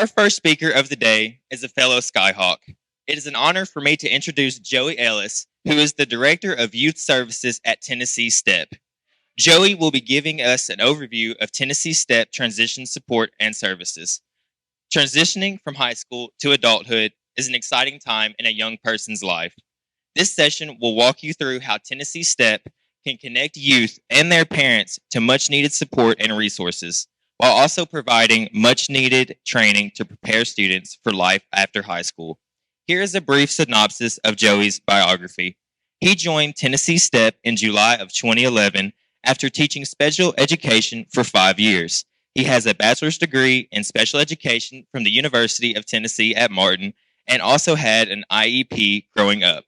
Our first speaker of the day is a fellow Skyhawk. It is an honor for me to introduce Joey Ellis, who is the Director of Youth Services at TNSTEP. Joey will be giving us an overview of TNSTEP transition support and services. Transitioning from high school to adulthood is an exciting time in a young person's life. This session will walk you through how TNSTEP can connect youth and their parents to much needed support and resources, while also providing much needed training to prepare students for life after high school. Here is a brief synopsis of Joey's biography. He joined TNSTEP in July of 2011 after teaching special education for 5 years. He has a bachelor's degree in special education from the University of Tennessee at Martin and also had an IEP growing up.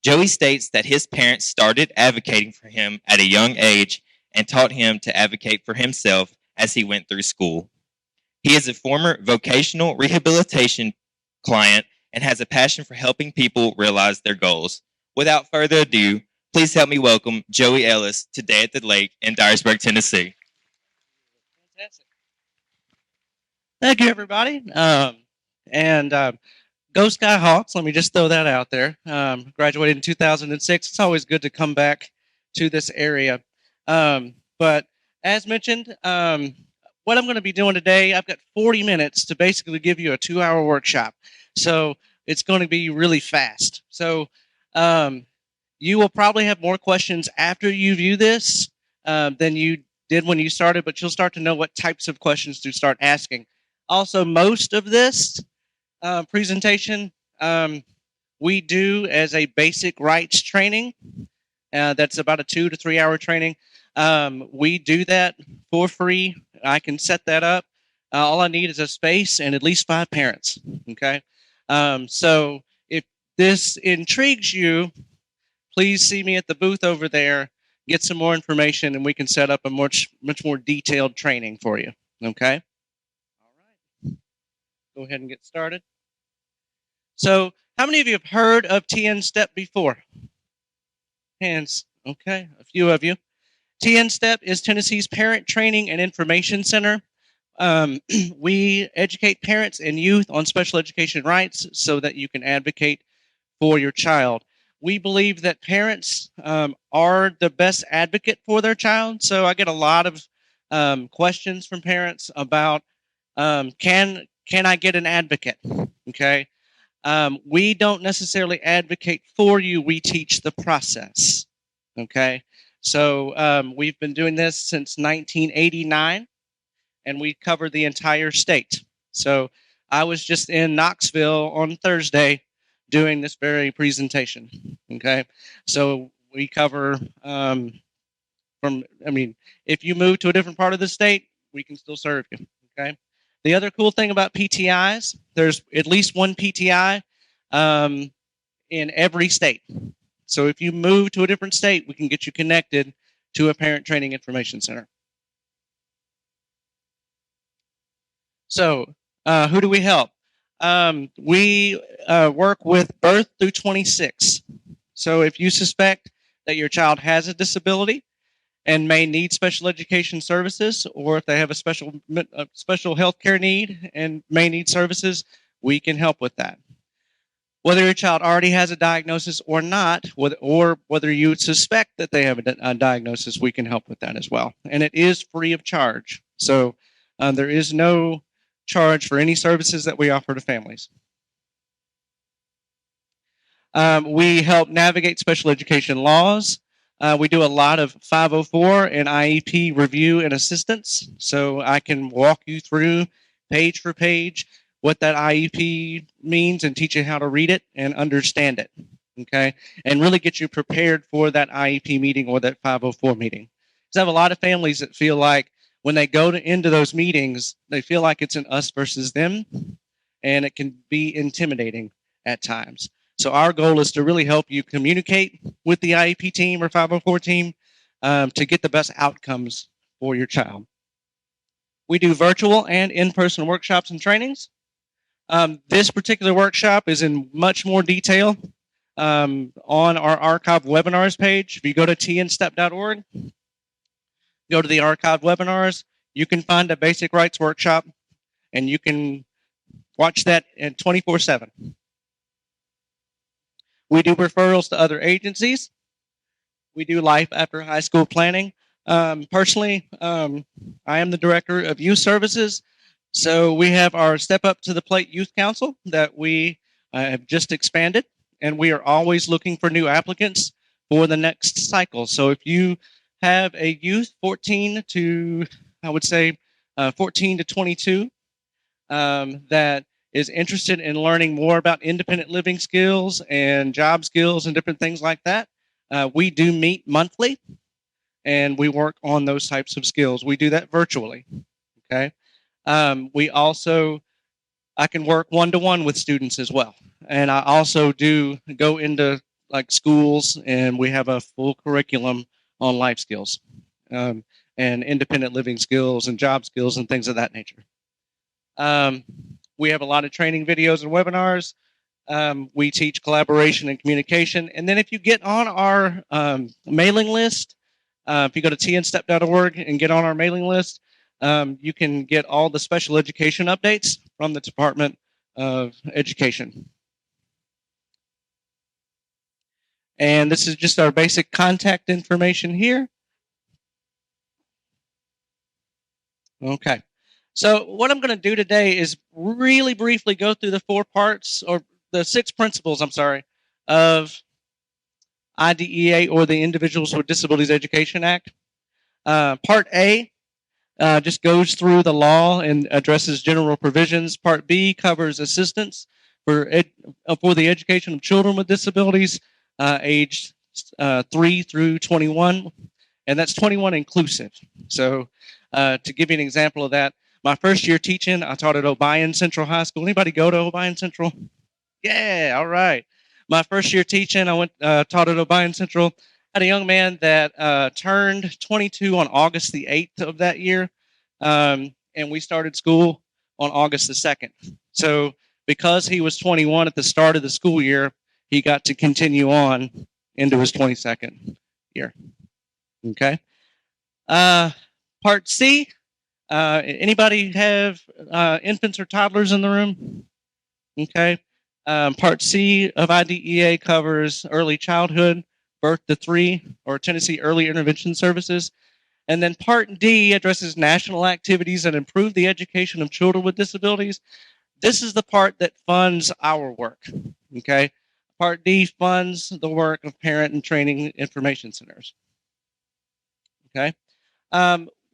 Joey states that his parents started advocating for him at a young age and taught him to advocate for himself as he went through school. He is a former vocational rehabilitation client and has a passion for helping people realize their goals. Without further ado, please help me welcome Joey Ellis to Day at the Lake in Dyersburg, Tennessee. Fantastic. Thank you, everybody. Go Skyhawks. Let me just throw that out there. Graduated in 2006. It's always good to come back to this area. But as mentioned, what I'm going to be doing today, I've got 40 minutes to basically give you a 2-hour workshop. So it's going to be really fast. So you will probably have more questions after you view this than you did when you started, but you'll start to know what types of questions to start asking. Also, most of this presentation we do as a basic rights training. That's about a 2 to 3 hour training. We do that for free. I can set that up. All I need is a space and at least 5 parents. Okay. So if this intrigues you, please see me at the booth over there, get some more information, and we can set up a much more detailed training for you. Okay. All right. Go ahead and get started. So how many of you have heard of TNSTEP before? Hands. Okay, a few of you. TNSTEP is Tennessee's Parent Training and Information Center. We educate parents and youth on special education rights so that you can advocate for your child. We believe that parents are the best advocate for their child. So I get a lot of questions from parents about can I get an advocate? Okay. We don't necessarily advocate for you. We teach the process. Okay. So we've been doing this since 1989, and we cover the entire state. So I was just in Knoxville on Thursday doing this very presentation. Okay. So we cover if you move to a different part of the state, we can still serve you. Okay. The other cool thing about PTIs, there's at least one PTI in every state. So if you move to a different state, we can get you connected to a parent training information center. So who do we help? We work with birth through 26. So if you suspect that your child has a disability and may need special education services, or if they have a special health care need and may need services, we can help with that. Whether your child already has a diagnosis or not, or whether you suspect that they have a diagnosis, we can help with that as well. And it is free of charge. So there is no charge for any services that we offer to families. We help navigate special education laws. We do a lot of 504 and IEP review and assistance. So I can walk you through page for page what that IEP means and teach you how to read it and understand it. Okay. And really get you prepared for that IEP meeting or that 504 meeting. Because I have a lot of families that feel like when they go into those meetings, they feel like it's an us versus them, and it can be intimidating at times. So our goal is to really help you communicate with the IEP team or 504 team to get the best outcomes for your child. We do virtual and in-person workshops and trainings. This particular workshop is in much more detail on our archived webinars page. If you go to tnstep.org, go to the archived webinars, you can find a basic rights workshop, and you can Watch that in 24/7. We do referrals to other agencies. We do life after high school planning. Personally, I am the director of youth services. So we have our Step Up to the Plate Youth Council that we have just expanded, and we are always looking for new applicants for the next cycle. So if you have a youth 14 to, I would say, 14 to 22 that is interested in learning more about independent living skills and job skills and different things like that, we do meet monthly and we work on those types of skills. We do that virtually. Okay. We also, I can work one-to-one with students as well. And I also do go into like schools, and we have a full curriculum on life skills and independent living skills and job skills and things of that nature. We have a lot of training videos and webinars. We teach collaboration and communication. And then if you get on our mailing list, if you go to tnstep.org and get on our mailing list, you can get all the special education updates from the Department of Education. And this is just our basic contact information here. Okay. So what I'm going to do today is really briefly go through the 4 parts, or the 6 principles, I'm sorry, of IDEA, or the Individuals with Disabilities Education Act. Part A just goes through the law and addresses general provisions. Part B covers assistance for the education of children with disabilities aged 3 through 21, and that's 21 inclusive. So to give you an example of that, my first year teaching, I taught at Obion Central High School. Anybody go to Obion Central? Yeah, all right. My first year teaching, I went taught at Obion Central. Had a young man that turned 22 on August the 8th of that year, and we started school on August the 2nd. So because he was 21 at the start of the school year, he got to continue on into his 22nd year. Okay. Part C. Anybody have infants or toddlers in the room? Okay. Part C of IDEA covers early childhood, birth to 3, or Tennessee Early Intervention Services. And then Part D addresses national activities that improve the education of children with disabilities. This is the part that funds our work. Okay. Part D funds the work of parent and training information centers. Okay.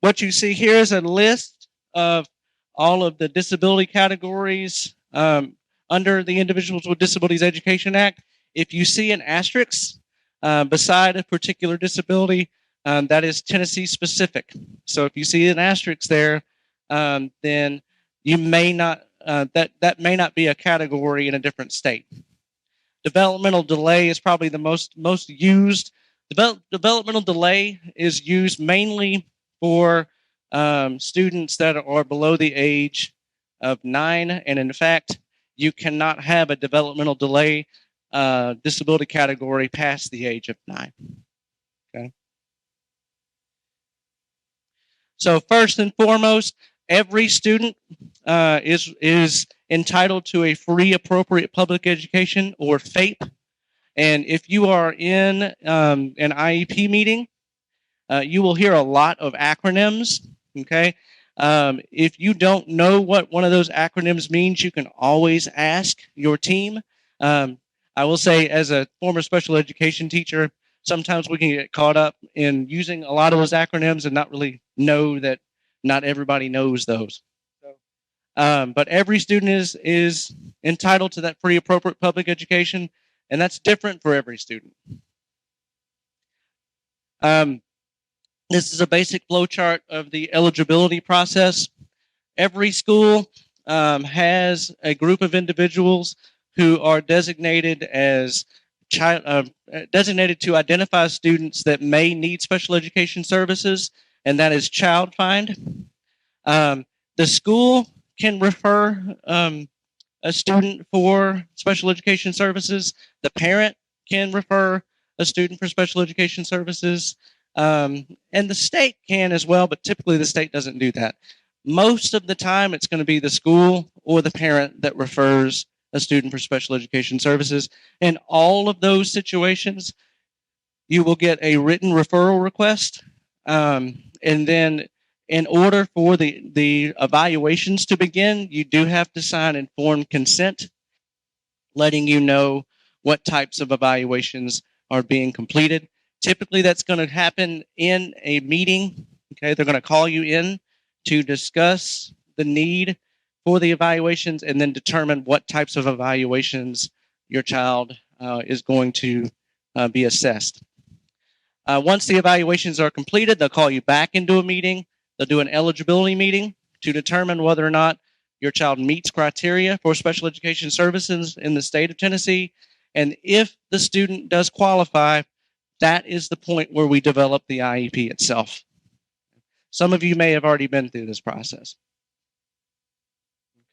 What you see here is a list of all of the disability categories under the Individuals with Disabilities Education Act. If you see an asterisk beside a particular disability, that is Tennessee specific. So if you see an asterisk there, then you may not that may not be a category in a different state. Developmental delay is probably the most used. Developmental delay is used mainly for students that are below the age of 9, and in fact, you cannot have a developmental delay disability category past the age of 9. Okay. So first and foremost, every student is entitled to a free appropriate public education, or FAPE. And if you are in an IEP meeting, you will hear a lot of acronyms. Okay. If you don't know what one of those acronyms means, you can always ask your team. I will say, as a former special education teacher, sometimes we can get caught up in using a lot of those acronyms and not really know that not everybody knows those. But every student is entitled to that free appropriate public education, and that's different for every student. This is a basic flow chart of the eligibility process. Every school has a group of individuals who are designated as designated to identify students that may need special education services, and that is Child Find. The school can refer a student for special education services. The parent can refer a student for special education services. And the state can as well, but typically the state doesn't do that. Most of the time, it's going to be the school or the parent that refers a student for special education services. In all of those situations, you will get a written referral request. And then in order for the evaluations to begin, you do have to sign informed consent, letting you know what types of evaluations are being completed. Typically, that's going to happen in a meeting. Okay, they're going to call you in to discuss the need for the evaluations and then determine what types of evaluations your child is going to be assessed. Once the evaluations are completed, they'll call you back into a meeting. They'll do an eligibility meeting to determine whether or not your child meets criteria for special education services in the state of Tennessee. And if the student does qualify, that is the point where we develop the IEP itself. Some of you may have already been through this process.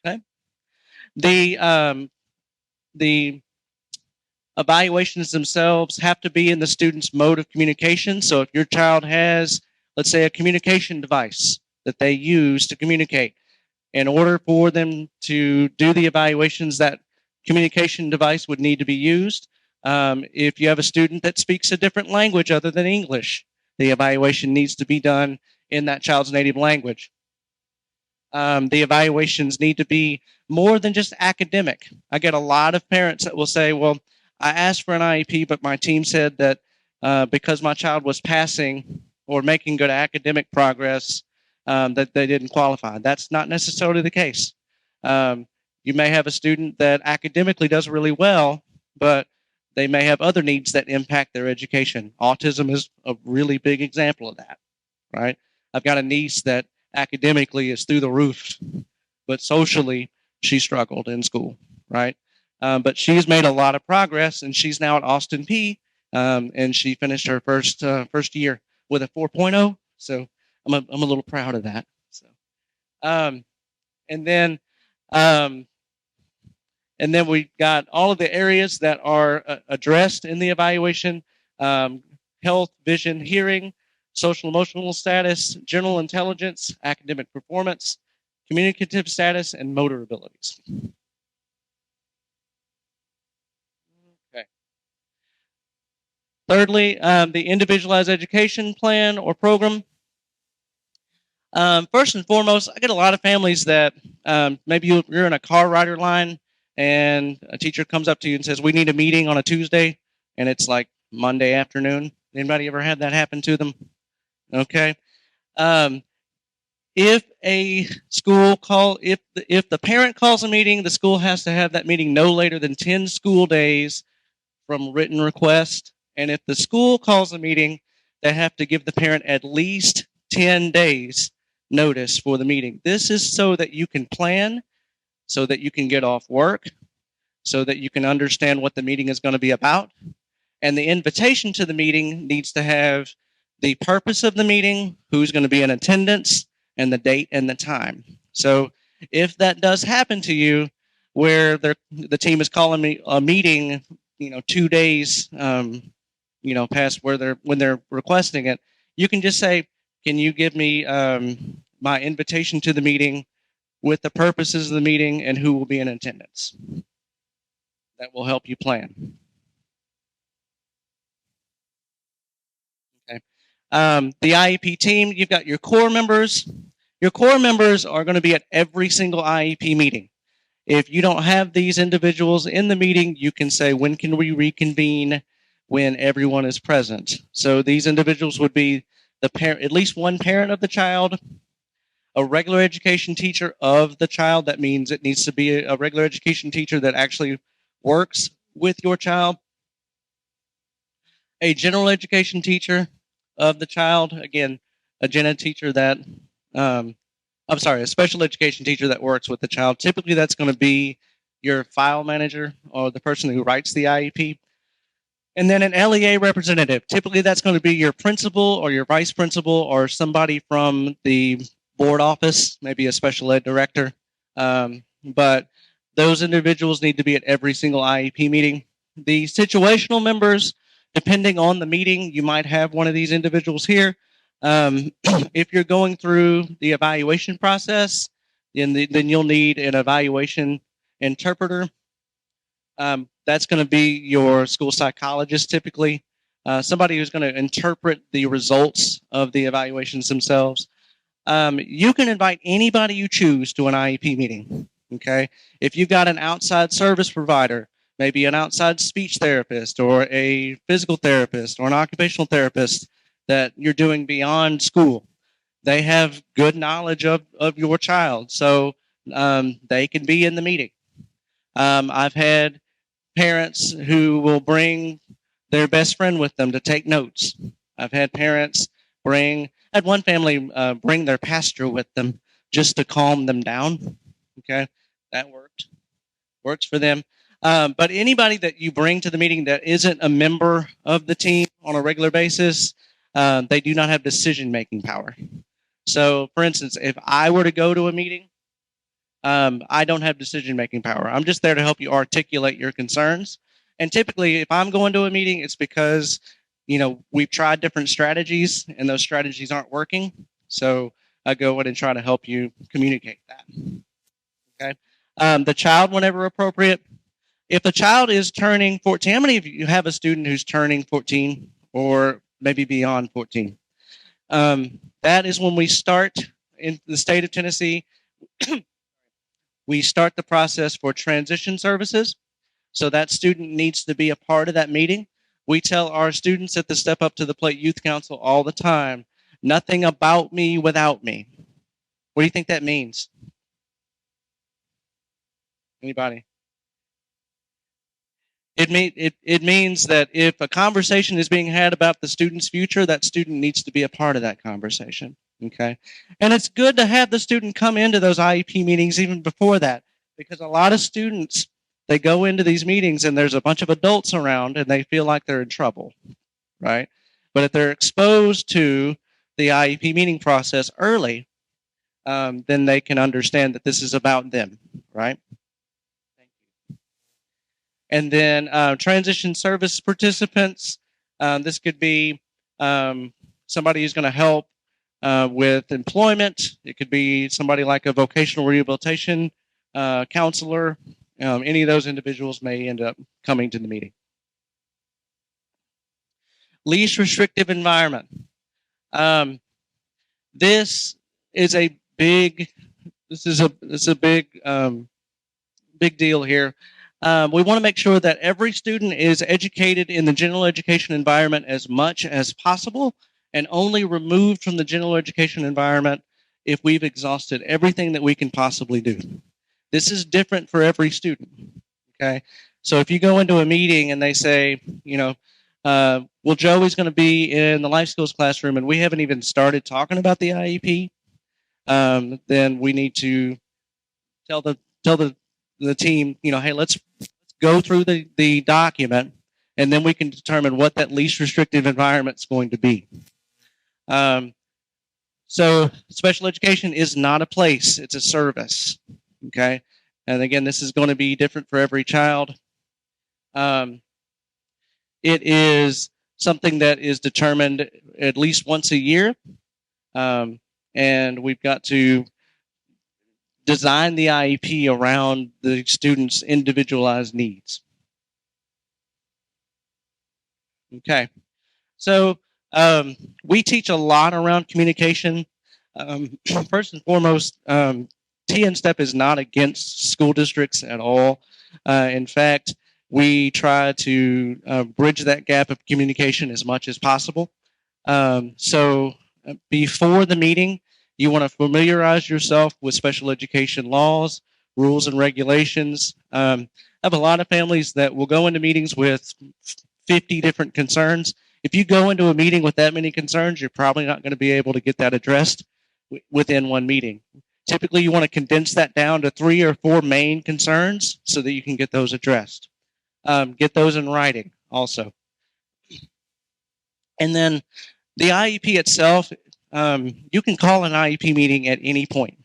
Okay. The evaluations themselves have to be in the student's mode of communication. So if your child has, let's say, a communication device that they use to communicate, in order for them to do the evaluations, that communication device would need to be used. If you have a student that speaks a different language other than English, the evaluation needs to be done in that child's native language. The evaluations need to be more than just academic. I get a lot of parents that will say, well, I asked for an IEP, but my team said that because my child was passing or making good academic progress, that they didn't qualify. That's not necessarily the case. You may have a student that academically does really well, but they may have other needs that impact their education. Autism is a really big example of that, right? I've got a niece that academically is through the roof, but socially she struggled in school, right? But she's made a lot of progress, and she's now at Austin P, and she finished her first year with a 4.0. So I'm a little proud of that. So, and then we got all of the areas that are addressed in the evaluation: health, vision, hearing, social emotional status, general intelligence, academic performance, communicative status, and motor abilities. Okay. Thirdly, the individualized education plan or program. First and foremost, I get a lot of families that maybe you're in a car rider line and a teacher comes up to you and says, we need a meeting on a Tuesday, and it's like Monday afternoon. Anybody ever had that happen to them? Okay. If a school if the parent calls a meeting, the school has to have that meeting no later than 10 school days from written request. And if the school calls a meeting, they have to give the parent at least 10 days notice for the meeting. This is so that you can plan, so that you can get off work, so that you can understand what the meeting is going to be about. And the invitation to the meeting needs to have the purpose of the meeting, who's going to be in attendance, and the date and the time. So if that does happen to you, where the team is calling me a meeting, 2 days, past when they're requesting it, you can just say, can you give me my invitation to the meeting with the purposes of the meeting and who will be in attendance? That will help you plan. Okay. The IEP team, you've got your core members. Your core members are going to be at every single IEP meeting. If you don't have these individuals in the meeting, you can say, when can we reconvene when everyone is present? So these individuals would be the parent, at least one parent of the child, a regular education teacher of the child. That means it needs to be a regular education teacher that actually works with your child. A general education teacher of the child, again, a gen ed teacher that, a special education teacher that works with the child. Typically, that's going to be your file manager or the person who writes the IEP. And then an LEA representative. Typically, that's going to be your principal or your vice principal or somebody from the board office, maybe a special ed director. But those individuals need to be at every single IEP meeting. The situational members, depending on the meeting, you might have one of these individuals here. If you're going through the evaluation process, then you'll need an evaluation interpreter. That's going to be your school psychologist typically, somebody who's going to interpret the results of the evaluations themselves. You can invite anybody you choose to an IEP meeting. Okay, if you've got an outside service provider, maybe an outside speech therapist or a physical therapist or an occupational therapist that you're doing beyond school, they have good knowledge of your child, so they can be in the meeting. I've had parents who will bring their best friend with them to take notes. I've had parents I had one family bring their pastor with them just to calm them down. Okay, that works for them. But anybody that you bring to the meeting that isn't a member of the team on a regular basis, they do not have decision-making power. So, for instance, if I were to go to a meeting, I don't have decision-making power. I'm just there to help you articulate your concerns. And typically, if I'm going to a meeting, it's because, we've tried different strategies and those strategies aren't working. So I go in and try to help you communicate that. Okay. The child, whenever appropriate. If the child is turning 14, how many of you have a student who's turning 14 or maybe beyond 14? That is when we start in the state of Tennessee. We start the process for transition services. So that student needs to be a part of that meeting. We tell our students at the Step Up to the Plate Youth Council all the time, nothing about me without me. What do you think that means? Anybody? It means that if a conversation is being had about the student's future, that student needs to be a part of that conversation. Okay. And it's good to have the student come into those IEP meetings even before that, because a lot of students, they go into these meetings and there's a bunch of adults around and they feel like they're in trouble, right? But if they're exposed to the IEP meeting process early, then they can understand that this is about them, right? And then transition service participants, this could be somebody who's going to help with employment. It could be somebody like a vocational rehabilitation counselor. Any of those individuals may end up coming to the meeting. Least restrictive environment. This is a big big deal here. We want to make sure that every student is educated in the general education environment as much as possible and only removed from the general education environment if we've exhausted everything that we can possibly do. This is different for every student, okay? So if you go into a meeting and they say, well, Joey's going to be in the life skills classroom and we haven't even started talking about the IEP, then we need to tell the team, hey, let's go through the document, and then we can determine what that least restrictive environment is going to be. So special education is not a place, it's a service, okay? And again, this is going to be different for every child. It is something that is determined at least once a year, and we've got to design the IEP around the student's individualized needs. Okay, so we teach a lot around communication. First and foremost, TNSTEP is not against school districts at all. In fact, we try to bridge that gap of communication as much as possible. So before the meeting, you want to familiarize yourself with special education laws, rules, and regulations. I have a lot of families that will go into meetings with 50 different concerns. If you go into a meeting with that many concerns, you're probably not going to be able to get that addressed within one meeting. Typically, you want to condense that down to 3 or 4 main concerns so that you can get those addressed. Get those in writing also. And then the IEP itself, you can call an IEP meeting at any point.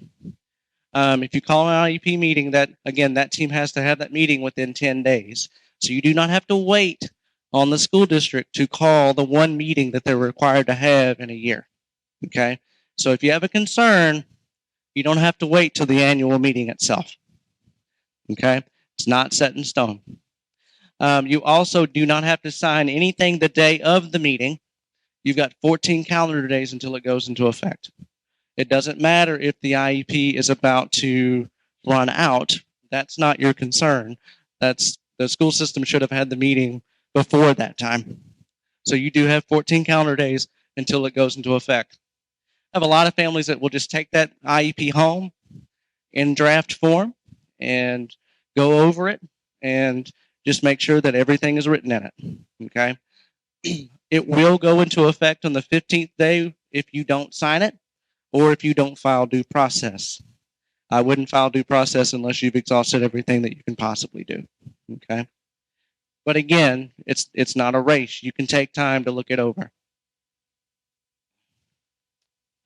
If you call an IEP meeting, that team has to have that meeting within 10 days. So you do not have to wait on the school district to call the one meeting that they're required to have in a year. Okay, so if you have a concern, you don't have to wait till the annual meeting itself. Okay, it's not set in stone. You also do not have to sign anything the day of the meeting. You've got 14 calendar days until it goes into effect. It doesn't matter if the IEP is about to run out. That's not your concern. That's the school system should have had the meeting before that time. So you do have 14 calendar days until it goes into effect. I have a lot of families that will just take that IEP home in draft form and go over it and just make sure that everything is written in it. Okay. It will go into effect on the 15th day if you don't sign it or if you don't file due process. I wouldn't file due process unless you've exhausted everything that you can possibly do. Okay. But again, it's not a race. You can take time to look it over.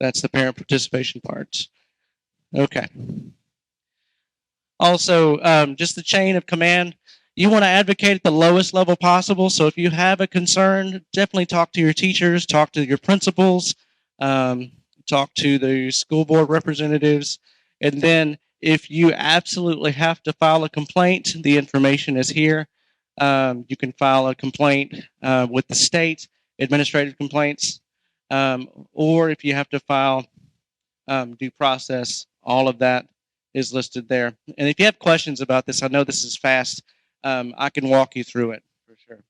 That's the parent participation parts. Okay. Also, just the chain of command. You want to advocate at the lowest level possible. So if you have a concern, definitely talk to your teachers, talk to your principals, talk to the school board representatives. And then if you absolutely have to file a complaint, the information is here. You can file a complaint with the state, administrative complaints, or if you have to file due process, all of that is listed there. And if you have questions about this, I know this is fast. I can walk you through it for sure.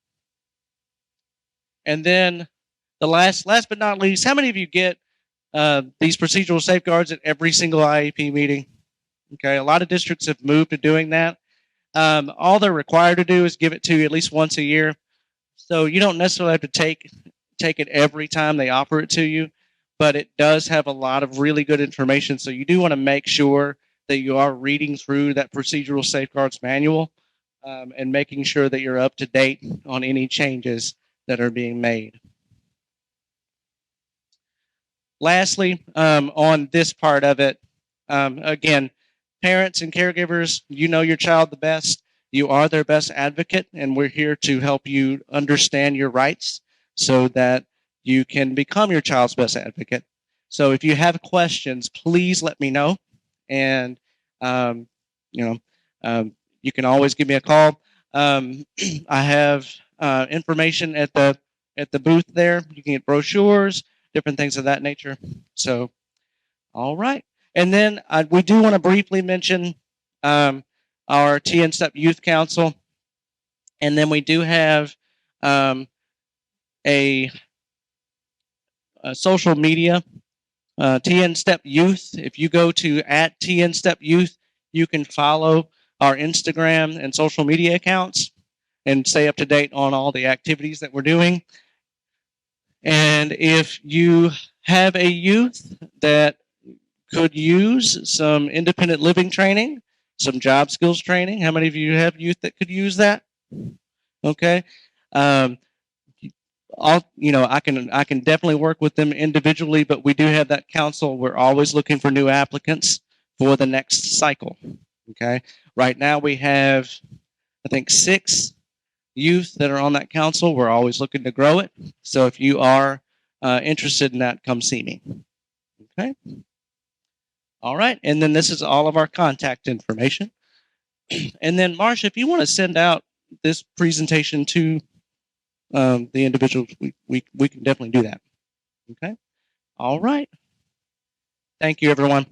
And then the last but not least, how many of you get these procedural safeguards at every single IEP meeting? Okay, a lot of districts have moved to doing that. All they're required to do is give it to you at least once a year. So you don't necessarily have to take it every time they offer it to you, but it does have a lot of really good information. So you do want to make sure that you are reading through that procedural safeguards manual and making sure that you're up to date on any changes that are being made. Lastly, on this part of it, again, parents and caregivers, you know your child the best. You are their best advocate, and we're here to help you understand your rights so that you can become your child's best advocate. So if you have questions, please let me know. And, you can always give me a call. I have information at the booth there. You can get brochures, different things of that nature. So, all right. And then we do want to briefly mention our TNSTEP Youth Council. And then we do have a social media, TNSTEP Youth. If you go to @TNSTEP Youth, you can follow our Instagram and social media accounts and stay up to date on all the activities that we're doing. And if you have a youth that could use some independent living training, some job skills training, how many of you have youth that could use that? Okay. I can definitely work with them individually, but we do have that council. We're always looking for new applicants for the next cycle. Okay. Right now we have, I think, 6 youth that are on that council. We're always looking to grow it. So if you are interested in that, come see me. Okay. All right. And then this is all of our contact information. And then, Marsha, if you want to send out this presentation to the individuals, we can definitely do that. Okay. All right. Thank you, everyone.